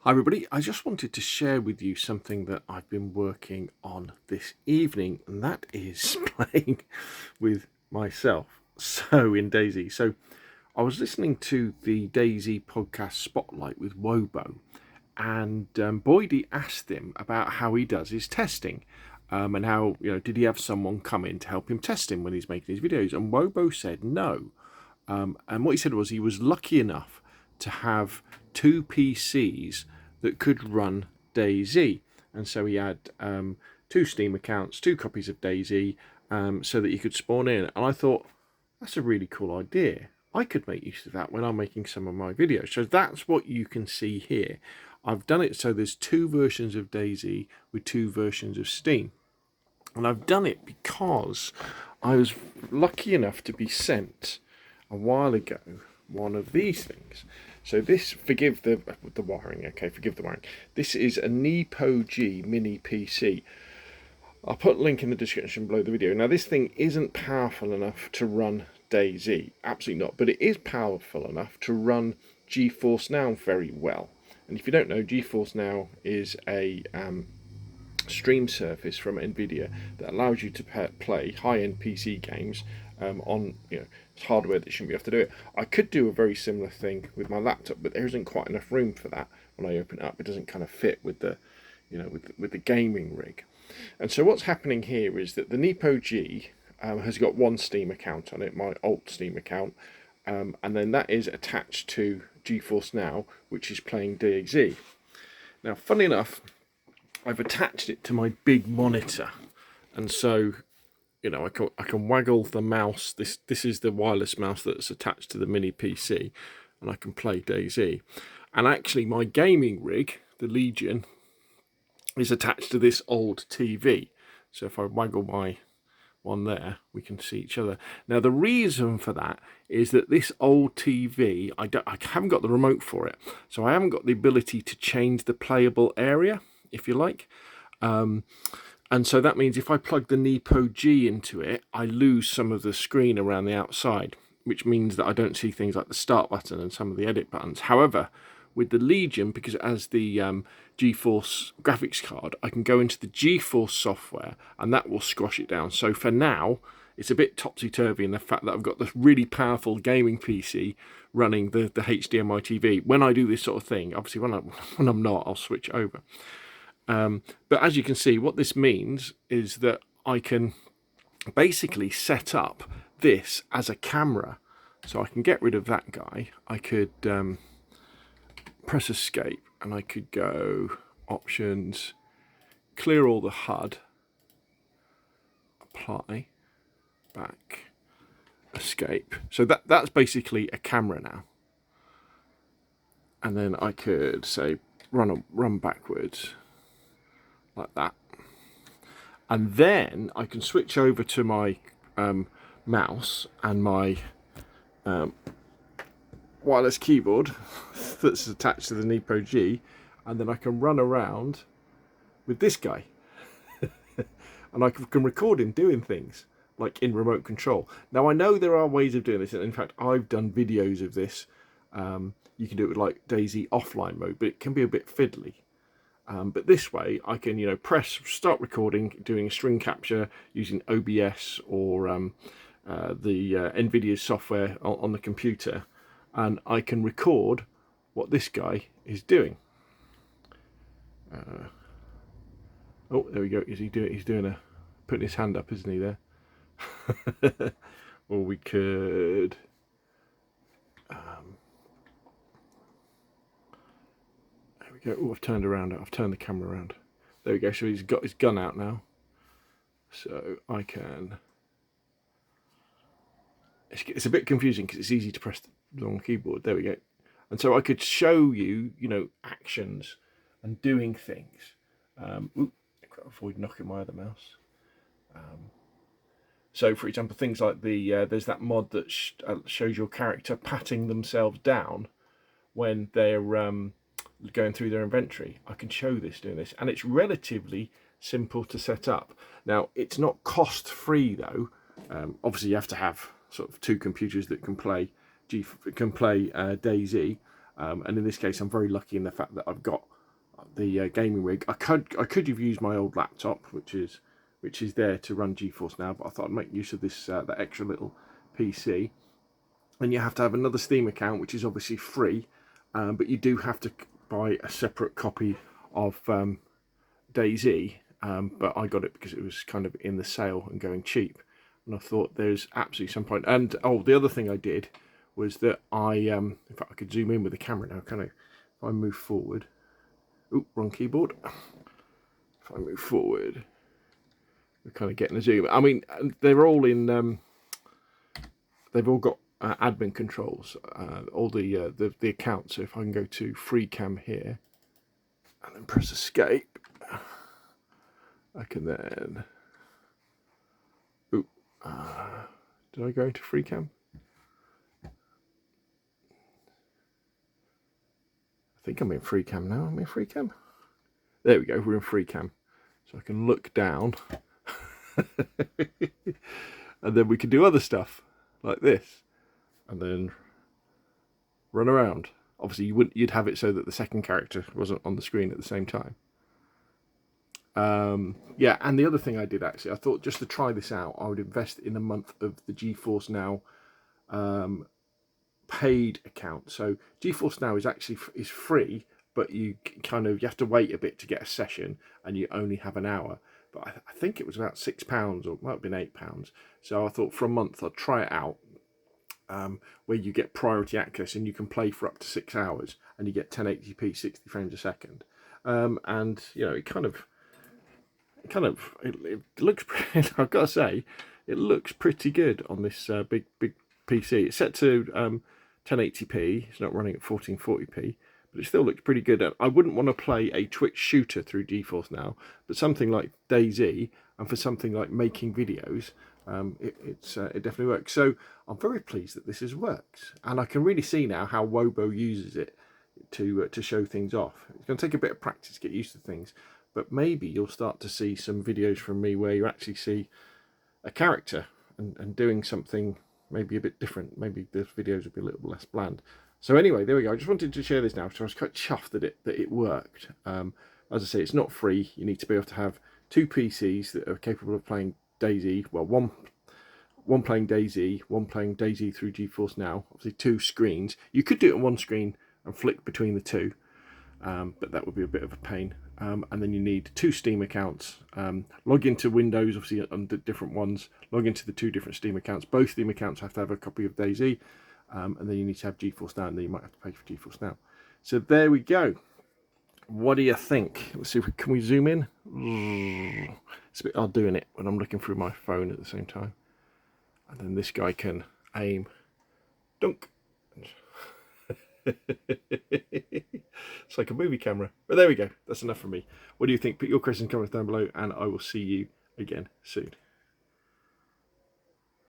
Hi everybody, I just wanted to share with you something that I've been working on this evening, and that is playing with myself. So in DayZ. So I was listening to the DayZ podcast Spotlight with Wobo, and Boydie asked him about how he does his testing. And how, did he have someone come in to help him test him when he's making his videos? And Wobo said no. And what he said was he was lucky enough to have two PCs that could run DayZ. And so he had two Steam accounts, two copies of DayZ, so that he could spawn in. And I thought, that's a really cool idea. I could make use of that when I'm making some of my videos. So that's what you can see here. I've done it so there's two versions of DayZ with two versions of Steam. And I've done it because I was lucky enough to be sent a while ago one of these things. So this, forgive the wiring, okay, forgive the wiring. This is a NiPogi Mini PC. I'll put a link in the description below the video. Now this thing isn't powerful enough to run DayZ, absolutely not, but it is powerful enough to run GeForce Now very well. And if you don't know, GeForce Now is a stream service from NVIDIA that allows you to play high-end PC games on hardware that shouldn't be able to do it. I could do a very similar thing with my laptop, but there isn't quite enough room for that. When I open it up, it doesn't kind of fit with the with the gaming rig. And so what's happening here is that the NiPogi has got one Steam account on it, my old Steam account, and then that is attached to GeForce Now, which is playing DayZ. Now, funny enough, I've attached it to my big monitor, and so I can waggle the mouse. This is the wireless mouse that's attached to the mini PC, and I can play DayZ. And actually, my gaming rig, the Legion, is attached to this old TV. So if I waggle my one there, we can see each other. Now the reason for that is that this old TV, I haven't got the remote for it, so I haven't got the ability to change the playable area, if you like. And so that means if I plug the NiPogi into it, I lose some of the screen around the outside, which means that I don't see things like the start button and some of the edit buttons. However, with the Legion, because it has the GeForce graphics card, I can go into the GeForce software and that will squash it down. So for now, it's a bit topsy-turvy in the fact that I've got this really powerful gaming PC running the HDMI TV. When I do this sort of thing, obviously when I'm not, I'll switch over. But as you can see, what this means is that I can basically set up this as a camera. So I can get rid of that guy. I could press escape and I could go options, clear all the HUD, apply, back, escape. So that's basically a camera now. And then I could say run backwards like that. And then I can switch over to my mouse and my wireless keyboard that's attached to the NiPogi, and then I can run around with this guy. And I can record him doing things like in remote control. Now I know there are ways of doing this, and in fact I've done videos of this. You can do it with like DayZ offline mode, but it can be a bit fiddly. But this way I can press start recording, doing a string capture using OBS or the NVIDIA software on the computer, and I can record what this guy is doing. Oh, there we go. He's doing putting his hand up, isn't he there? Or we could there we go. Oh, I've turned the camera around. There we go. So he's got his gun out now. So I can. It's a bit confusing because it's easy to press the wrong keyboard. There we go. And so I could show you, actions and doing things. Ooh, I can't avoid knocking my other mouse. So, for example, things like there's that mod that shows your character patting themselves down when they're going through their inventory. I can show this doing this, and it's relatively simple to set up. Now, it's not cost-free though. Obviously, you have to have sort of two computers that can play DayZ. And in this case, I'm very lucky in the fact that I've got the gaming rig. I could have used my old laptop, which is there to run GeForce Now, but I thought I'd make use of this that extra little PC. And you have to have another Steam account, which is obviously free, but you do have to buy a separate copy of DayZ. But I got it because it was kind of in the sale and going cheap, and I thought there's absolutely some point. And oh, the other thing I did was that in fact I could zoom in with the camera now, can I? If I move forward, oh, wrong keyboard. If I move forward, we're kind of getting a zoom. I mean, they're all in. They've all got admin controls, all the accounts. So if I can go to free cam here, and then press escape, I can then. Ooh, did I go into free cam? I think I'm in free cam now. I'm in free cam. There we go. We're in free cam, so I can look down, and then we can do other stuff like this, and then run around. Obviously, you'd have it so that the second character wasn't on the screen at the same time. Yeah, and the other thing I did actually, I thought just to try this out, I would invest in a month of the GeForce Now paid account. So GeForce Now is free, but you have to wait a bit to get a session, and you only have an hour. But I think it was about £6, or it might have been £8. So I thought for a month I'd try it out, where you get priority access and you can play for up to 6 hours, and you get 1080p 60 frames a second. And you know, it looks pretty, I've got to say, it looks pretty good on this big PC. It's set to 1080p. It's not running at 1440p, but it still looks pretty good. I wouldn't want to play a Twitch shooter through GeForce Now, but something like DayZ, and for something like making videos, it definitely works. So I'm very pleased that this works, and I can really see now how Wobo uses it to show things off. It's going to take a bit of practice to get used to things, but maybe you'll start to see some videos from me where you actually see a character and doing something maybe a bit different. Maybe the videos will be a little less bland. So anyway, there we go. I just wanted to share this now, so I was quite chuffed that it worked. As I say, it's not free. You need to be able to have two PCs that are capable of playing DayZ. Well, one playing DayZ, one playing DayZ through GeForce Now. Obviously, two screens. You could do it on one screen and flick between the two, but that would be a bit of a pain. And then you need two Steam accounts. Log into Windows, obviously on the different ones. Log into the two different Steam accounts. Both Steam accounts have to have a copy of DayZ. And then you need to have GeForce Now, and then you might have to pay for GeForce Now. So there we go. What do you think? Let's see if can we zoom in. It's a bit odd doing it when I'm looking through my phone at the same time. And then this guy can aim, dunk. It's like a movie camera. But there we go. That's enough from me. What do you think? Put your questions in the comments down below, and I will see you again soon.